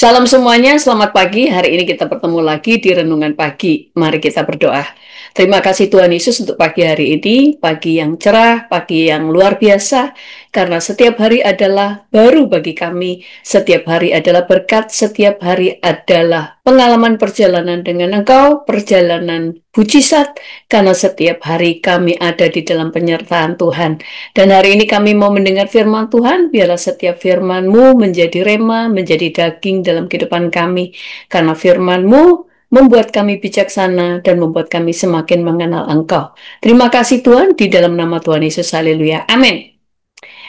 Salam semuanya, selamat pagi. Hari ini kita bertemu lagi di Renungan Pagi. Mari kita berdoa. Terima kasih Tuhan Yesus untuk pagi hari ini, pagi yang cerah, pagi yang luar biasa, karena setiap hari adalah baru bagi kami, setiap hari adalah berkat, setiap hari adalah pengalaman perjalanan dengan Engkau, perjalanan mujizat, karena setiap hari kami ada di dalam penyertaan Tuhan. Dan hari ini kami mau mendengar firman Tuhan, biarlah setiap firman-Mu menjadi rema, menjadi daging dalam kehidupan kami. Karena firman-Mu membuat kami bijaksana dan membuat kami semakin mengenal Engkau. Terima kasih Tuhan, di dalam nama Tuhan Yesus, haleluya, amin.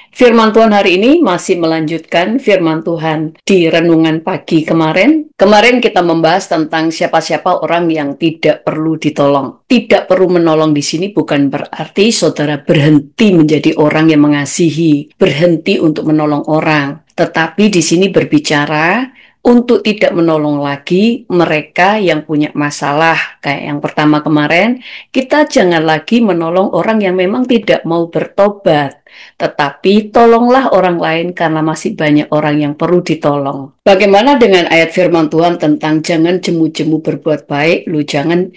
Firman Tuhan hari ini masih melanjutkan firman Tuhan di renungan pagi kemarin. Kemarin kita membahas tentang siapa-siapa orang yang tidak perlu ditolong. Tidak perlu menolong di sini bukan berarti saudara berhenti menjadi orang yang mengasihi, berhenti untuk menolong orang. Tetapi di sini berbicara untuk tidak menolong lagi mereka yang punya masalah. Kayak yang pertama kemarin, kita jangan lagi menolong orang yang memang tidak mau bertobat. Tetapi tolonglah orang lain karena masih banyak orang yang perlu ditolong. Bagaimana dengan ayat firman Tuhan tentang jangan jemu-jemu berbuat baik?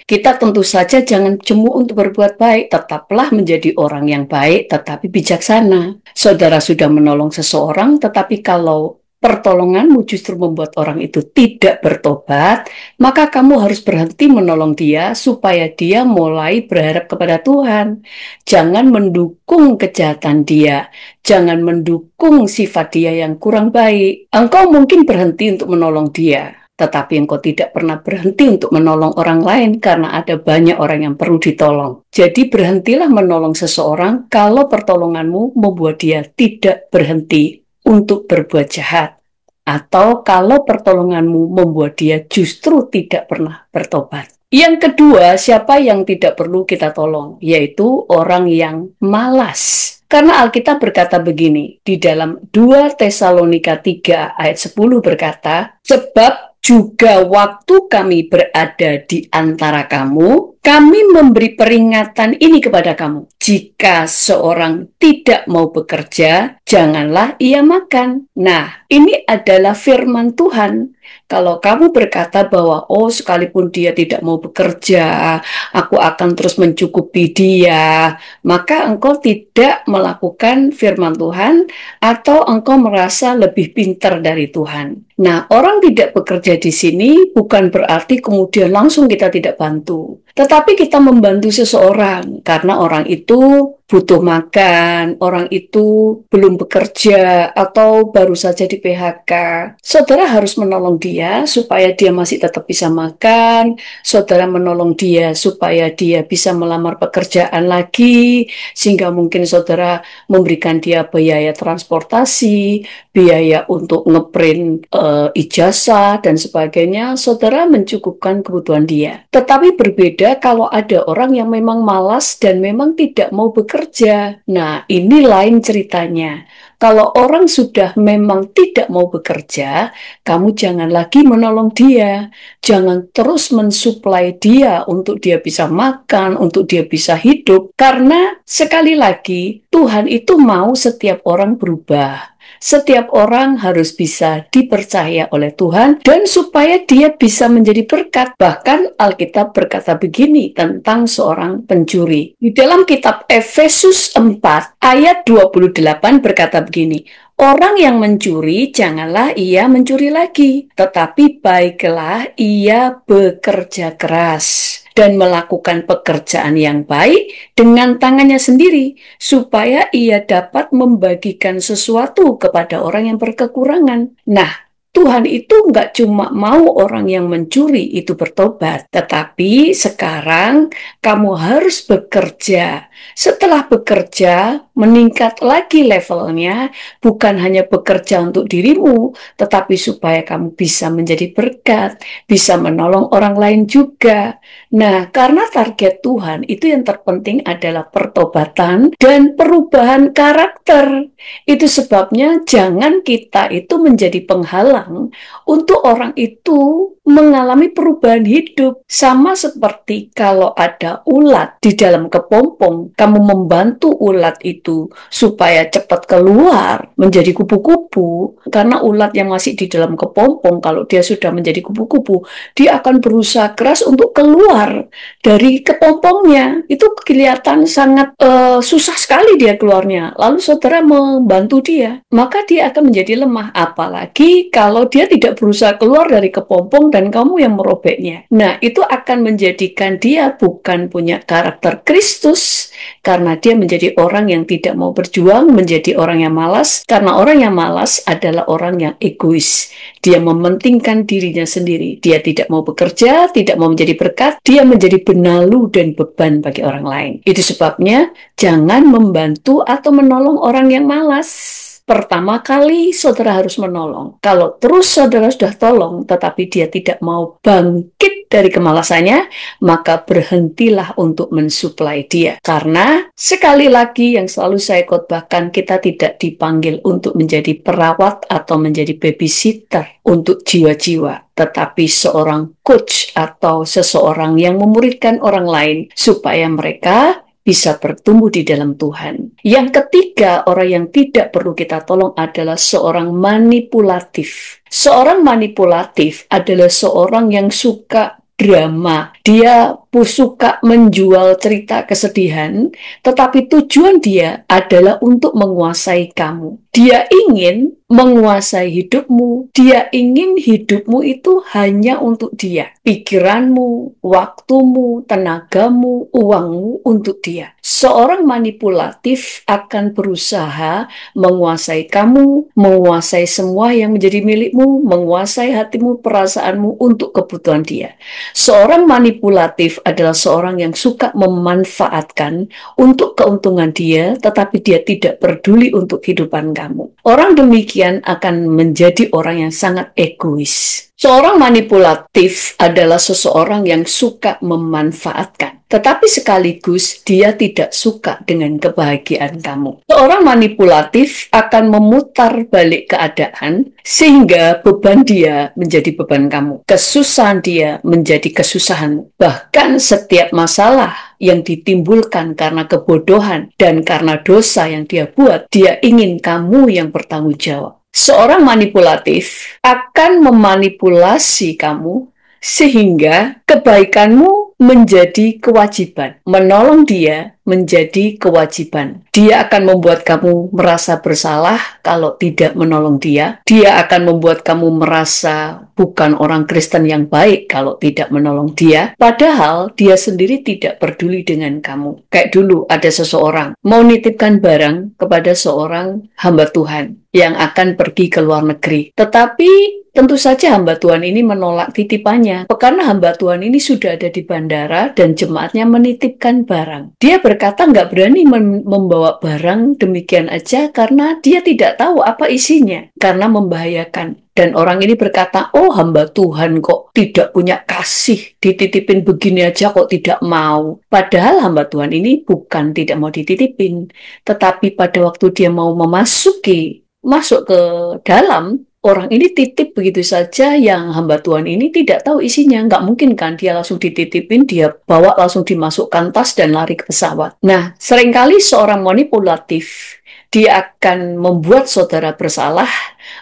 Kita tentu saja jangan jemu untuk berbuat baik. Tetaplah menjadi orang yang baik tetapi bijaksana. Saudara sudah menolong seseorang, tetapi kalau pertolonganmu justru membuat orang itu tidak bertobat, maka kamu harus berhenti menolong dia supaya dia mulai berharap kepada Tuhan. Jangan mendukung kejahatan dia, jangan mendukung sifat dia yang kurang baik. Engkau mungkin berhenti untuk menolong dia, tetapi engkau tidak pernah berhenti untuk menolong orang lain karena ada banyak orang yang perlu ditolong. Jadi berhentilah menolong seseorang kalau pertolonganmu membuat dia tidak berhenti untuk berbuat jahat, atau kalau pertolonganmu membuat dia justru tidak pernah bertobat. Yang kedua, siapa yang tidak perlu kita tolong? Yaitu orang yang malas. Karena Alkitab berkata begini, di dalam 2 Tesalonika 3 ayat 10 berkata, sebab juga waktu kami berada di antara kamu, kami memberi peringatan ini kepada kamu. Jika seorang tidak mau bekerja, janganlah ia makan. Nah, ini adalah firman Tuhan. Kalau kamu berkata bahwa, oh sekalipun dia tidak mau bekerja, aku akan terus mencukupi dia, maka engkau tidak melakukan firman Tuhan atau engkau merasa lebih pintar dari Tuhan. Nah, orang tidak bekerja di sini bukan berarti kemudian langsung kita tidak bantu. Tetapi kita membantu seseorang karena orang itu butuh makan, orang itu belum bekerja atau baru saja di PHK. Saudara harus menolong dia supaya dia masih tetap bisa makan. Saudara menolong dia supaya dia bisa melamar pekerjaan lagi, sehingga mungkin saudara memberikan dia biaya transportasi, biaya untuk ngeprint ijazah dan sebagainya. Saudara mencukupkan kebutuhan dia. Tetapi berbeda kalau ada orang yang memang malas dan memang tidak mau bekerja. Nah, ini lain ceritanya. Kalau orang sudah memang tidak mau bekerja, kamu jangan lagi menolong dia. Jangan terus mensuplai dia untuk dia bisa makan, untuk dia bisa hidup. Karena sekali lagi, Tuhan itu mau setiap orang berubah. Setiap orang harus bisa dipercaya oleh Tuhan dan supaya dia bisa menjadi berkat. Bahkan Alkitab berkata begini tentang seorang pencuri. Di dalam kitab Efesus 4 ayat 28 berkata begini, orang yang mencuri janganlah ia mencuri lagi, tetapi baiklah ia bekerja keras dan melakukan pekerjaan yang baik dengan tangannya sendiri, supaya ia dapat membagikan sesuatu kepada orang yang berkekurangan. Nah, Tuhan itu nggak cuma mau orang yang mencuri itu bertobat, tetapi sekarang kamu harus bekerja. Setelah bekerja, meningkat lagi levelnya, bukan hanya bekerja untuk dirimu, tetapi supaya kamu bisa menjadi berkat, bisa menolong orang lain juga. Nah, karena target Tuhan itu yang terpenting adalah pertobatan dan perubahan karakter. Itu sebabnya jangan kita itu menjadi penghalang hilang untuk orang itu mengalami perubahan hidup. Sama seperti kalau ada ulat di dalam kepompong, kamu membantu ulat itu supaya cepat keluar menjadi kupu-kupu. Karena ulat yang masih di dalam kepompong, kalau dia sudah menjadi kupu-kupu, dia akan berusaha keras untuk keluar dari kepompongnya. Itu kelihatan sangat susah sekali dia keluarnya. Lalu saudara membantu dia, maka dia akan menjadi lemah. Apalagi kalau dia tidak berusaha keluar dari kepompong dan kamu yang merobeknya. Nah, itu akan menjadikan dia bukan punya karakter Kristus, karena dia menjadi orang yang tidak mau berjuang, menjadi orang yang malas, karena orang yang malas adalah orang yang egois. Dia mementingkan dirinya sendiri. Dia tidak mau bekerja, tidak mau menjadi berkat, dia menjadi benalu dan beban bagi orang lain. Itu sebabnya jangan membantu atau menolong orang yang malas. Pertama kali saudara harus menolong. Kalau terus saudara sudah tolong, tetapi dia tidak mau bangkit dari kemalasannya, maka berhentilah untuk mensuplai dia. Karena sekali lagi yang selalu saya khotbahkan, kita tidak dipanggil untuk menjadi perawat atau menjadi babysitter untuk jiwa-jiwa, tetapi seorang coach atau seseorang yang memuridkan orang lain supaya mereka bisa bertumbuh di dalam Tuhan. Yang ketiga, orang yang tidak perlu kita tolong adalah seorang manipulatif. Seorang manipulatif adalah seorang yang suka drama. Dia suka menjual cerita kesedihan, tetapi tujuan dia adalah untuk menguasai kamu. Dia ingin menguasai hidupmu. Dia ingin hidupmu itu hanya untuk dia. Pikiranmu, waktumu, tenagamu, uangmu untuk dia. Seorang manipulatif akan berusaha menguasai kamu, menguasai semua yang menjadi milikmu, menguasai hatimu, perasaanmu untuk kebutuhan dia. Seorang manipulatif adalah seorang yang suka memanfaatkan untuk keuntungan dia, tetapi dia tidak peduli untuk kehidupan kamu. Orang demikian akan menjadi orang yang sangat egois. Seorang manipulatif adalah seseorang yang suka memanfaatkan, tetapi sekaligus dia tidak suka dengan kebahagiaan kamu. Seorang manipulatif akan memutar balik keadaan sehingga beban dia menjadi beban kamu. Kesusahan dia menjadi kesusahanmu. Bahkan setiap masalah yang ditimbulkan karena kebodohan dan karena dosa yang dia buat, dia ingin kamu yang bertanggung jawab. Seorang manipulatif akan memanipulasi kamu sehingga kebaikanmu menjadi kewajiban. Menolong dia menjadi kewajiban. Dia akan membuat kamu merasa bersalah kalau tidak menolong dia. Dia akan membuat kamu merasa bukan orang Kristen yang baik kalau tidak menolong dia. Padahal dia sendiri tidak peduli dengan kamu. Kayak dulu ada seseorang mau nitipkan barang kepada seorang hamba Tuhan yang akan pergi ke luar negeri. Tetapi tentu saja hamba Tuhan ini menolak titipannya. Karena hamba Tuhan ini sudah ada di bandara dan jemaatnya menitipkan barang. Dia berkata nggak berani membawa barang demikian aja karena dia tidak tahu apa isinya. Karena membahayakan. Dan orang ini berkata, oh hamba Tuhan kok tidak punya kasih, dititipin begini aja kok tidak mau. Padahal hamba Tuhan ini bukan tidak mau dititipin. Tetapi pada waktu dia mau masuk ke dalam, orang ini titip begitu saja yang hamba Tuhan ini tidak tahu isinya. Nggak mungkin kan dia langsung dititipin, dia bawa langsung dimasukkan tas dan lari ke pesawat. Nah, seringkali seorang manipulatif, dia akan membuat saudara bersalah,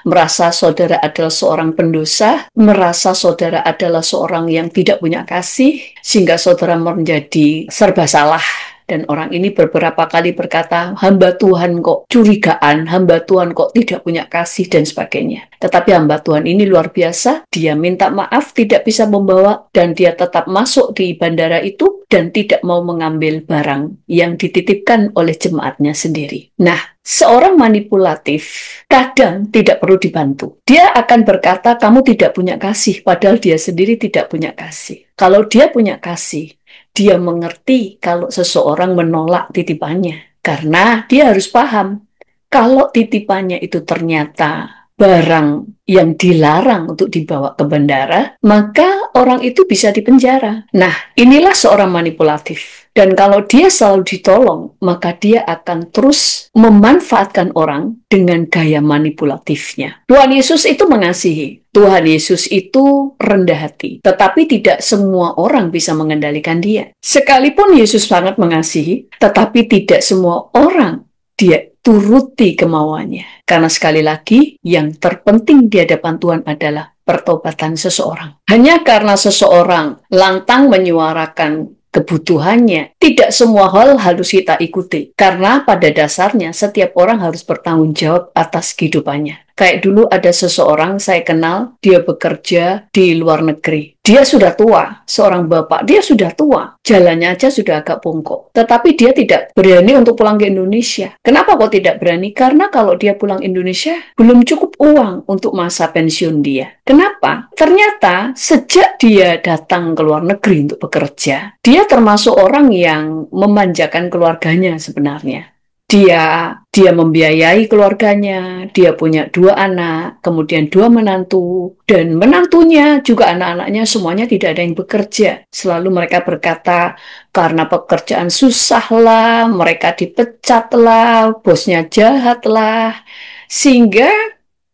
merasa saudara adalah seorang pendosa, merasa saudara adalah seorang yang tidak punya kasih, sehingga saudara menjadi serba salah. Dan orang ini beberapa kali berkata, hamba Tuhan kok curigaan, hamba Tuhan kok tidak punya kasih, dan sebagainya. Tetapi hamba Tuhan ini luar biasa, dia minta maaf tidak bisa membawa, dan dia tetap masuk di bandara itu, dan tidak mau mengambil barang yang dititipkan oleh jemaatnya sendiri. Nah, seorang manipulatif kadang tidak perlu dibantu. Dia akan berkata, kamu tidak punya kasih, padahal dia sendiri tidak punya kasih. Kalau dia punya kasih, dia mengerti kalau seseorang menolak titipannya. Karena dia harus paham, kalau titipannya itu ternyata barang yang dilarang untuk dibawa ke bandara, maka orang itu bisa dipenjara. Nah, inilah seorang manipulatif. Dan kalau dia selalu ditolong, maka dia akan terus memanfaatkan orang dengan gaya manipulatifnya. Tuhan Yesus itu mengasihi. Tuhan Yesus itu rendah hati. Tetapi tidak semua orang bisa mengendalikan dia. Sekalipun Yesus sangat mengasihi, tetapi tidak semua orang dia turuti kemauannya. Karena sekali lagi, yang terpenting di hadapan Tuhan adalah pertobatan seseorang. Hanya karena seseorang lantang menyuarakan kebutuhannya, tidak semua hal harus kita ikuti. Karena pada dasarnya setiap orang harus bertanggung jawab atas kehidupannya. Kayak dulu ada seseorang saya kenal, dia bekerja di luar negeri. Dia sudah tua, seorang bapak, dia sudah tua. Jalannya aja sudah agak bongkok. Tetapi dia tidak berani untuk pulang ke Indonesia. Kenapa kok tidak berani? Karena kalau dia pulang Indonesia, belum cukup uang untuk masa pensiun dia. Kenapa? Ternyata sejak dia datang ke luar negeri untuk bekerja, dia termasuk orang yang memanjakan keluarganya sebenarnya. Dia membiayai keluarganya, dia punya 2 anak, kemudian 2 menantu, dan menantunya juga anak-anaknya semuanya tidak ada yang bekerja. Selalu mereka berkata, karena pekerjaan susah lah, mereka dipecat lah, bosnya jahat lah, sehingga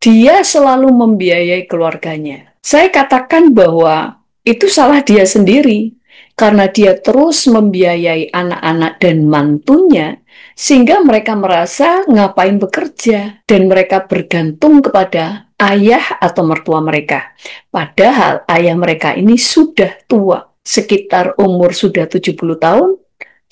dia selalu membiayai keluarganya. Saya katakan bahwa itu salah dia sendiri, karena dia terus membiayai anak-anak dan mantunya, sehingga mereka merasa ngapain bekerja, dan mereka bergantung kepada ayah atau mertua mereka. Padahal ayah mereka ini sudah tua, sekitar umur sudah 70 tahun,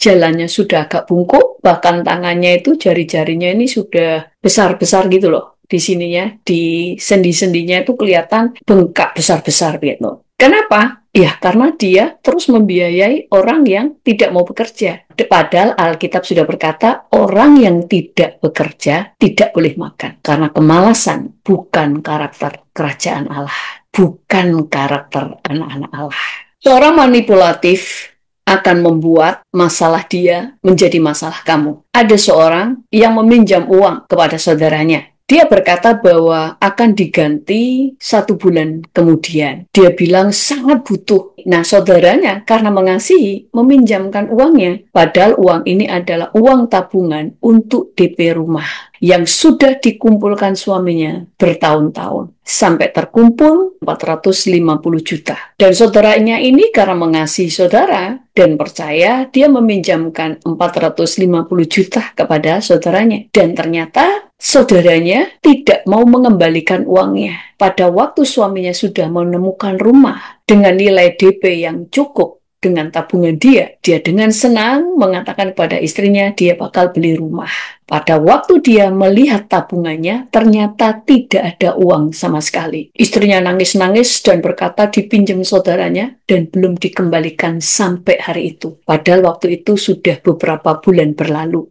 jalannya sudah agak bungkuk, bahkan tangannya itu jari-jarinya ini sudah besar-besar gitu loh. Di sininya, di sendi-sendinya itu kelihatan bengkak besar-besar gitu. Kenapa? Ya, karena dia terus membiayai orang yang tidak mau bekerja. Padahal Alkitab sudah berkata, orang yang tidak bekerja tidak boleh makan. Karena kemalasan bukan karakter kerajaan Allah. Bukan karakter anak-anak Allah. Seorang manipulatif akan membuat masalah dia menjadi masalah kamu. Ada seorang yang meminjam uang kepada saudaranya. Dia berkata bahwa akan diganti 1 bulan kemudian. Dia bilang sangat butuh. Nah, saudaranya karena mengasihi meminjamkan uangnya. Padahal uang ini adalah uang tabungan untuk DP rumah yang sudah dikumpulkan suaminya bertahun-tahun. Sampai terkumpul 450 juta. Dan saudaranya ini karena mengasihi saudara dan percaya, dia meminjamkan 450 juta kepada saudaranya. Dan ternyata saudaranya tidak mau mengembalikan uangnya. Pada waktu suaminya sudah menemukan rumah dengan nilai DP yang cukup dengan tabungan dia dengan senang mengatakan kepada istrinya dia bakal beli rumah. Pada waktu dia melihat tabungannya, ternyata tidak ada uang sama sekali. Istrinya nangis-nangis dan berkata dipinjam saudaranya dan belum dikembalikan sampai hari itu. Padahal waktu itu sudah beberapa bulan berlalu.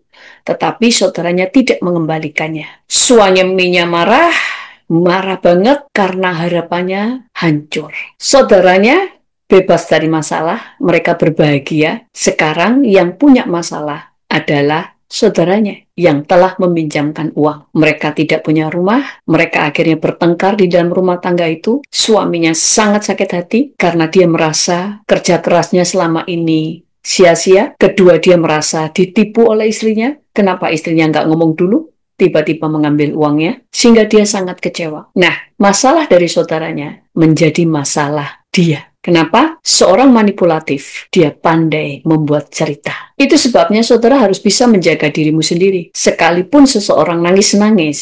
Tetapi saudaranya tidak mengembalikannya. Suaminya marah banget karena harapannya hancur. Saudaranya bebas dari masalah, mereka berbahagia. Sekarang yang punya masalah adalah saudaranya yang telah meminjamkan uang. Mereka tidak punya rumah, mereka akhirnya bertengkar di dalam rumah tangga itu. Suaminya sangat sakit hati karena dia merasa kerja kerasnya selama ini sia-sia. Kedua, dia merasa ditipu oleh istrinya. Kenapa istrinya nggak ngomong dulu? Tiba-tiba mengambil uangnya, sehingga dia sangat kecewa. Nah, masalah dari saudaranya menjadi masalah dia. Kenapa? Seorang manipulatif, dia pandai membuat cerita. Itu sebabnya saudara harus bisa menjaga dirimu sendiri. Sekalipun seseorang nangis-nangis,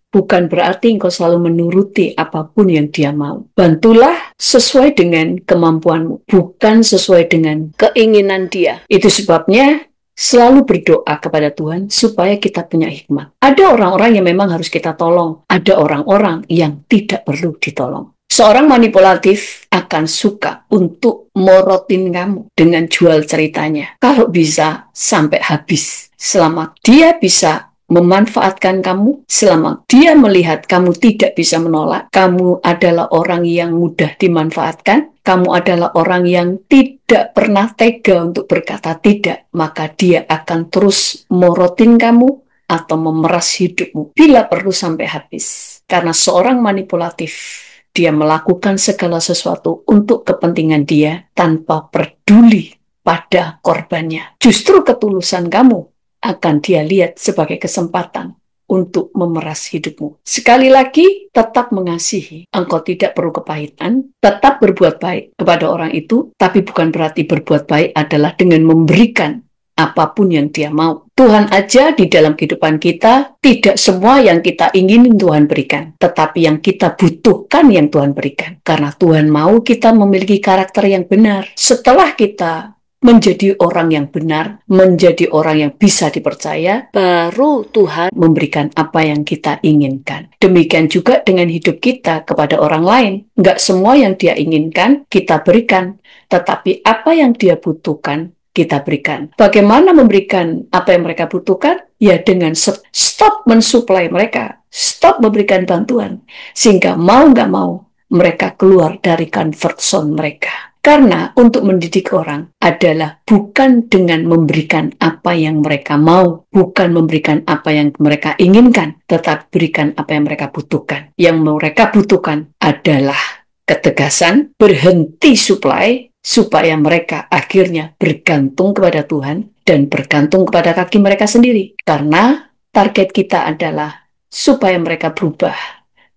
bukan berarti engkau selalu menuruti apapun yang dia mau. Bantulah sesuai dengan kemampuanmu, bukan sesuai dengan keinginan dia. Itu sebabnya selalu berdoa kepada Tuhan supaya kita punya hikmat. Ada orang-orang yang memang harus kita tolong. Ada orang-orang yang tidak perlu ditolong. Seorang manipulatif akan suka untuk morotin kamu dengan jual ceritanya. Kalau bisa sampai habis. Selama dia bisa memanfaatkan kamu, selama dia melihat kamu tidak bisa menolak, kamu adalah orang yang mudah dimanfaatkan, kamu adalah orang yang tidak pernah tega untuk berkata tidak, maka dia akan terus morotin kamu atau memeras hidupmu bila perlu sampai habis. Karena seorang manipulatif, dia melakukan segala sesuatu untuk kepentingan dia tanpa peduli pada korbannya. Justru ketulusan kamu akan dia lihat sebagai kesempatan untuk memeras hidupmu. Sekali lagi, tetap mengasihi. Engkau tidak perlu kepahitan, tetap berbuat baik kepada orang itu, tapi bukan berarti berbuat baik adalah dengan memberikan apapun yang dia mau. Tuhan aja di dalam kehidupan kita, tidak semua yang kita inginin Tuhan berikan, tetapi yang kita butuhkan yang Tuhan berikan. Karena Tuhan mau kita memiliki karakter yang benar. Setelah kita menjadi orang yang benar, menjadi orang yang bisa dipercaya, baru Tuhan memberikan apa yang kita inginkan. Demikian juga dengan hidup kita kepada orang lain. Nggak semua yang dia inginkan kita berikan, tetapi apa yang dia butuhkan kita berikan. Bagaimana memberikan apa yang mereka butuhkan? Ya dengan stop mensuplai mereka, stop memberikan bantuan, sehingga mau nggak mau mereka keluar dari comfort zone mereka. Karena untuk mendidik orang adalah bukan dengan memberikan apa yang mereka mau, bukan memberikan apa yang mereka inginkan, tetapi berikan apa yang mereka butuhkan. Yang mereka butuhkan adalah ketegasan, berhenti suplai, supaya mereka akhirnya bergantung kepada Tuhan dan bergantung kepada kaki mereka sendiri. Karena target kita adalah supaya mereka berubah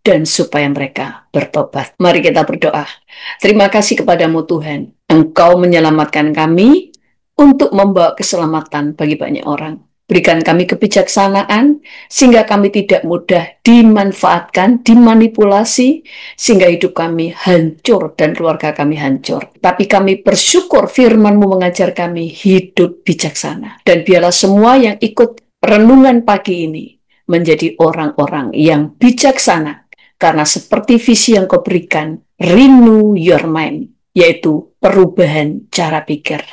dan supaya mereka bertobat. Mari kita berdoa. Terima kasih kepadamu Tuhan. Engkau menyelamatkan kami untuk membawa keselamatan bagi banyak orang. Berikan kami kebijaksanaan sehingga kami tidak mudah dimanfaatkan, dimanipulasi, sehingga hidup kami hancur dan keluarga kami hancur. Tapi kami bersyukur firman-Mu mengajar kami hidup bijaksana. Dan biarlah semua yang ikut renungan pagi ini menjadi orang-orang yang bijaksana. Karena seperti visi yang Kau berikan, renew your mind, yaitu perubahan cara pikir,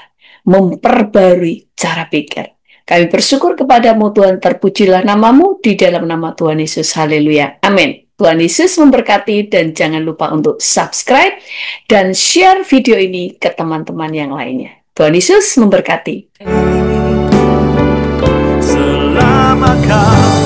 memperbarui cara pikir. Kami bersyukur kepadamu Tuhan, terpujilah namamu di dalam nama Tuhan Yesus. Haleluya. Amin. Tuhan Yesus memberkati dan jangan lupa untuk subscribe dan share video ini ke teman-teman yang lainnya. Tuhan Yesus memberkati. Selama kau